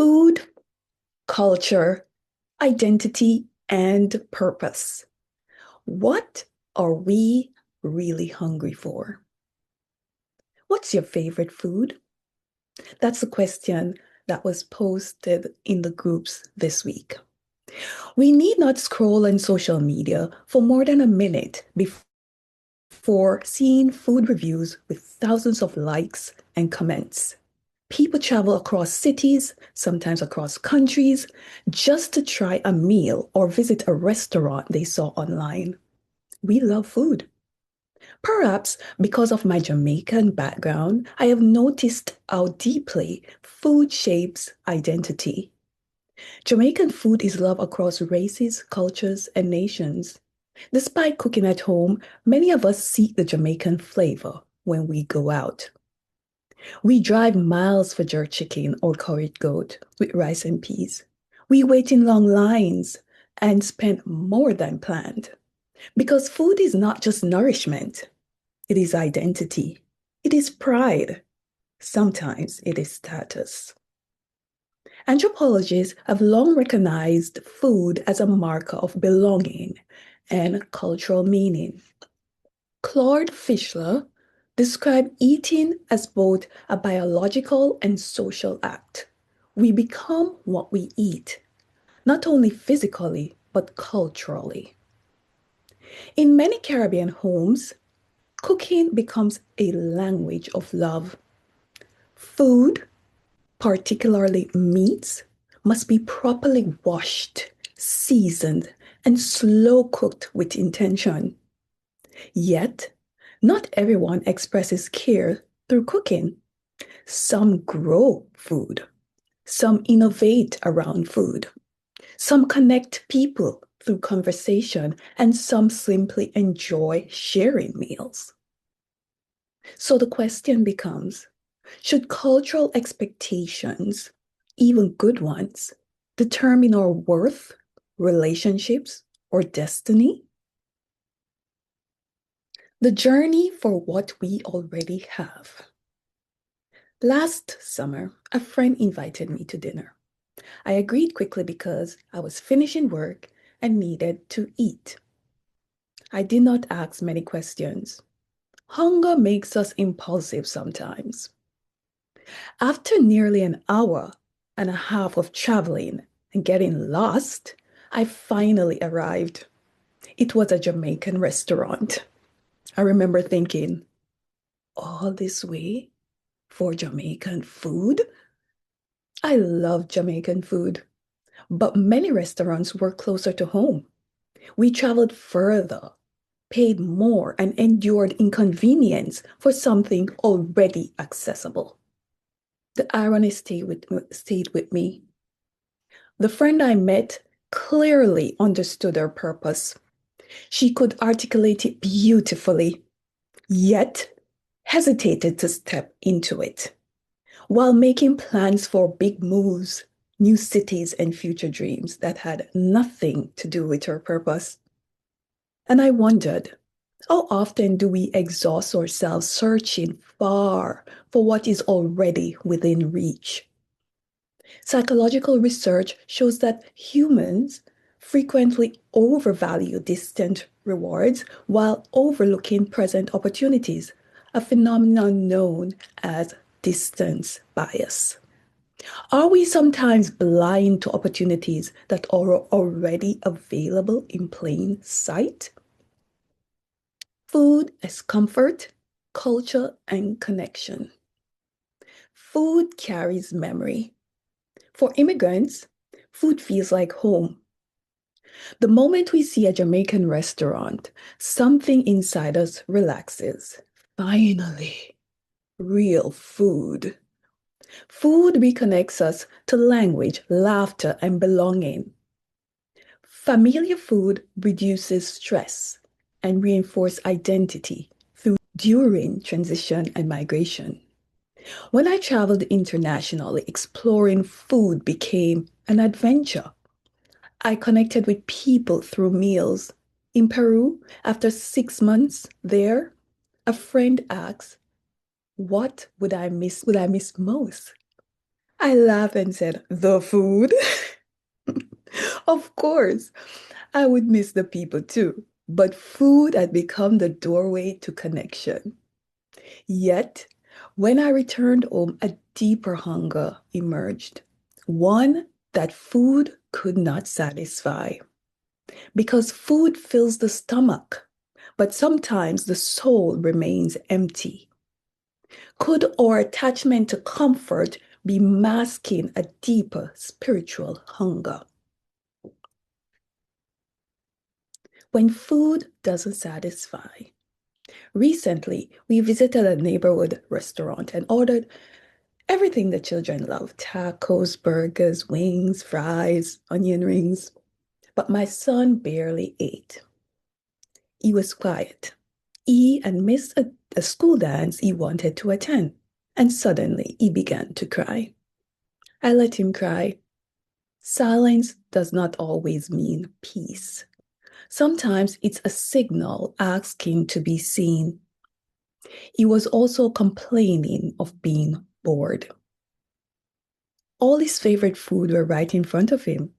Food, culture, identity, and purpose. What are we really hungry for? What's your favorite food? That's a question that was posted in the groups this week. We need not scroll on social media for more than a minute before seeing food reviews with thousands of likes and comments. People travel across cities, sometimes across countries, just to try a meal or visit a restaurant they saw online. We love food. Perhaps because of my Jamaican background, I have noticed how deeply food shapes identity. Jamaican food is loved across races, cultures, and nations. Despite cooking at home, many of us seek the Jamaican flavor when we go out. We drive miles for jerk chicken or curried goat with rice and peas. We wait in long lines and spend more than planned. Because food is not just nourishment, it is identity, it is pride, sometimes it is status. Anthropologists have long recognized food as a marker of belonging and cultural meaning. Claude Fischler described eating as both a biological and social act. We become what we eat, not only physically, but culturally. In many Caribbean homes, cooking becomes a language of love. Food, particularly meats, must be properly washed, seasoned, and slow cooked with intention. Yet, not everyone expresses care through cooking. Some grow food, some innovate around food, some connect people through conversation, and some simply enjoy sharing meals. So the question becomes, should cultural expectations, even good ones, determine our worth, relationships, or destiny? The journey for what we already have. Last summer, a friend invited me to dinner. I agreed quickly because I was finishing work and needed to eat. I did not ask many questions. Hunger makes us impulsive sometimes. After nearly an hour and a half of traveling and getting lost, I finally arrived. It was a Jamaican restaurant. I remember thinking, all this way for Jamaican food? I love Jamaican food, but many restaurants were closer to home. We traveled further, paid more, and endured inconvenience for something already accessible. The irony stayed with me. The friend I met clearly understood her purpose. She could articulate it beautifully, yet hesitated to step into it while making plans for big moves, new cities, and future dreams that had nothing to do with her purpose. And I wondered, how often do we exhaust ourselves searching far for what is already within reach? Psychological research shows that humans frequently overvalue distant rewards while overlooking present opportunities, a phenomenon known as distance bias. Are we sometimes blind to opportunities that are already available in plain sight? Food as comfort, culture, and connection. Food carries memory. For immigrants, food feels like home. The moment we see a Jamaican restaurant, something inside us relaxes. Finally, real food. Food reconnects us to language, laughter, and belonging. Familiar food reduces stress and reinforces identity during transition and migration. When I traveled internationally, exploring food became an adventure. I connected with people through meals. In Peru, after 6 months there, a friend asked, what would I miss most? I laughed and said, the food? Of course, I would miss the people too. But food had become the doorway to connection. Yet, when I returned home, a deeper hunger emerged, one that food could not satisfy. Because food fills the stomach, but sometimes the soul remains empty. Could our attachment to comfort be masking a deeper spiritual hunger? When food doesn't satisfy. Recently, we visited a neighborhood restaurant and ordered everything the children love: tacos, burgers, wings, fries, onion rings. But my son barely ate. He was quiet. He had missed a school dance he wanted to attend, and suddenly he began to cry. I let him cry. Silence does not always mean peace. Sometimes it's a signal asking to be seen. He was also complaining of being bored. All his favorite food were right in front of him,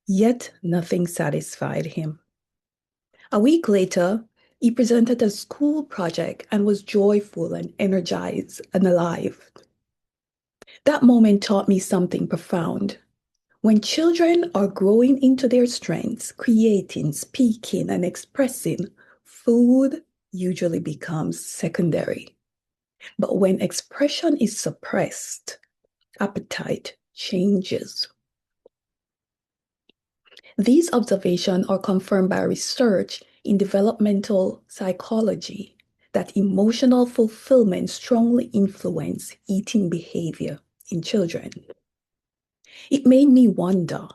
yet nothing satisfied him. A week later, he presented a school project and was joyful and energized and alive. That moment taught me something profound. When children are growing into their strengths, creating, speaking, and expressing, food usually becomes secondary. But when expression is suppressed, appetite changes. These observations are confirmed by research in developmental psychology that emotional fulfillment strongly influences eating behavior in children. It made me wonder,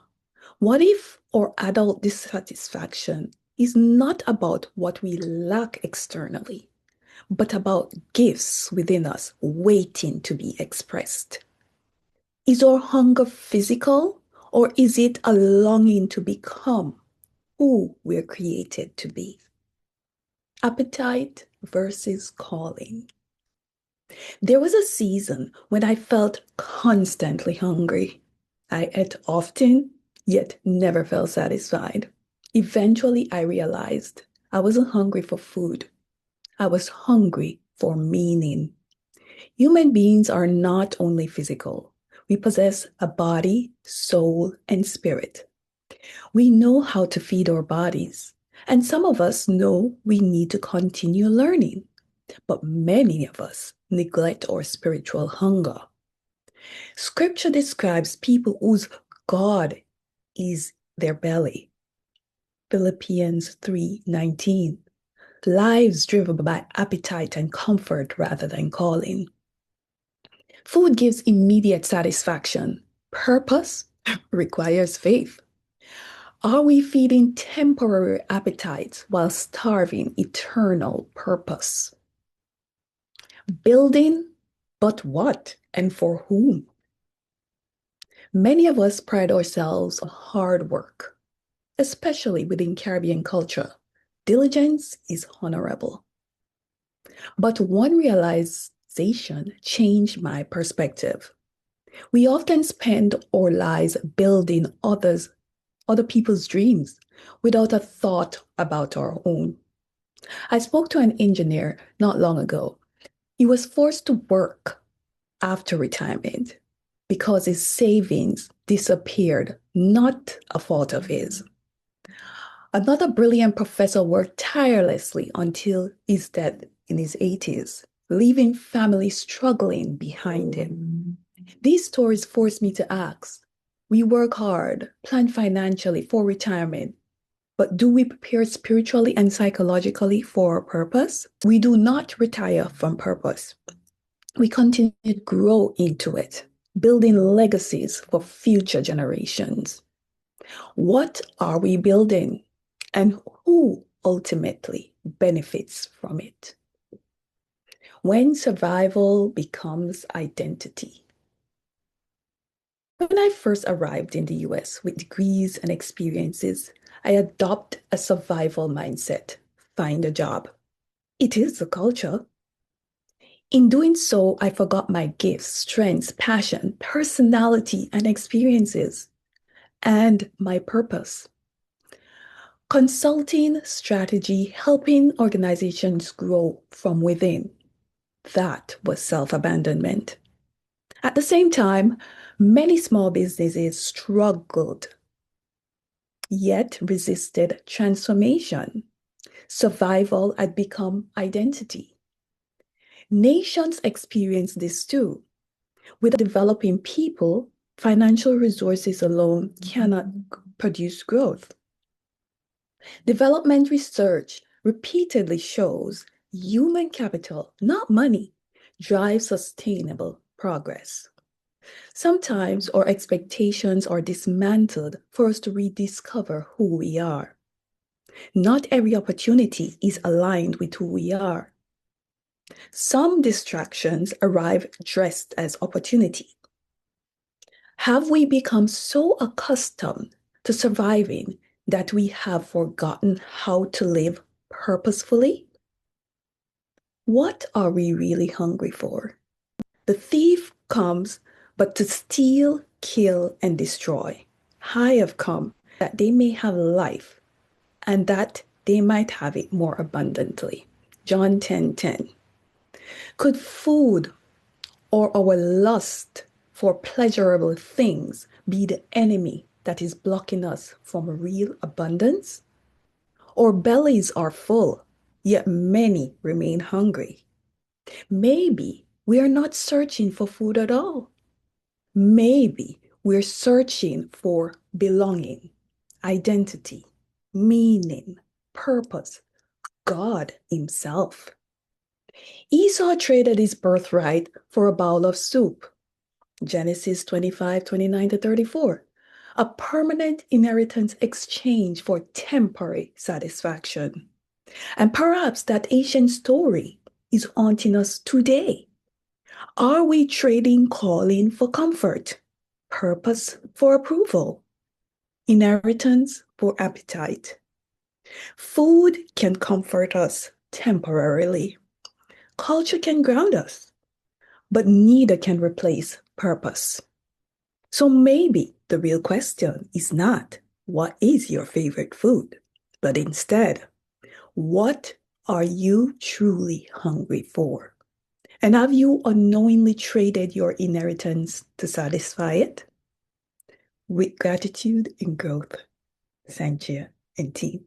what if our adult dissatisfaction is not about what we lack externally, but about gifts within us waiting to be expressed? Is our hunger physical, or is it a longing to become who we're created to be? Appetite versus calling. There was a season when I felt constantly hungry. I ate often, yet never felt satisfied. Eventually, I realized I wasn't hungry for food. I was hungry for meaning. Human beings are not only physical. We possess a body, soul, and spirit. We know how to feed our bodies, and some of us know we need to continue learning, but many of us neglect our spiritual hunger. Scripture describes people whose God is their belly. Philippians 3:19. Lives driven by appetite and comfort rather than calling. Food gives immediate satisfaction. Purpose requires faith. Are we feeding temporary appetites while starving eternal purpose? Building, but what and for whom? Many of us pride ourselves on hard work, especially within Caribbean culture. Diligence is honorable. But one realization changed my perspective. We often spend our lives building other people's dreams without a thought about our own. I spoke to an engineer not long ago. He was forced to work after retirement because his savings disappeared, not a fault of his. Another brilliant professor worked tirelessly until his death in his 80s, leaving families struggling behind him. These stories forced me to ask, we work hard, plan financially for retirement, but do we prepare spiritually and psychologically for our purpose? We do not retire from purpose. We continue to grow into it, building legacies for future generations. What are we building, and who ultimately benefits from it? When survival becomes identity. When I first arrived in the US with degrees and experiences, I adopted a survival mindset: find a job. It is the culture. In doing so, I forgot my gifts, strengths, passion, personality, and experiences, and my purpose. Consulting strategy, helping organizations grow from within. That was self-abandonment. At the same time, many small businesses struggled, yet resisted transformation. Survival had become identity. Nations experience this too. Without developing people, financial resources alone cannot produce growth. Development research repeatedly shows human capital, not money, drives sustainable progress. Sometimes our expectations are dismantled for us to rediscover who we are. Not every opportunity is aligned with who we are. Some distractions arrive dressed as opportunity. Have we become so accustomed to surviving that we have forgotten how to live purposefully? What are we really hungry for? The thief comes but to steal, kill, and destroy. I have come that they may have life and that they might have it more abundantly. John 10:10. Could food or our lust for pleasurable things be the enemy that is blocking us from real abundance? Our bellies are full, yet many remain hungry. Maybe we are not searching for food at all. Maybe we're searching for belonging, identity, meaning, purpose, God Himself. Esau traded his birthright for a bowl of soup. Genesis 25:29-34. A permanent inheritance exchange for temporary satisfaction. And perhaps that ancient story is haunting us today. Are we trading calling for comfort, purpose for approval, inheritance for appetite? Food can comfort us temporarily. Culture can ground us, but neither can replace purpose. So maybe the real question is not, what is your favorite food? But instead, what are you truly hungry for? And have you unknowingly traded your inheritance to satisfy it? With gratitude and growth, Sanjay and team.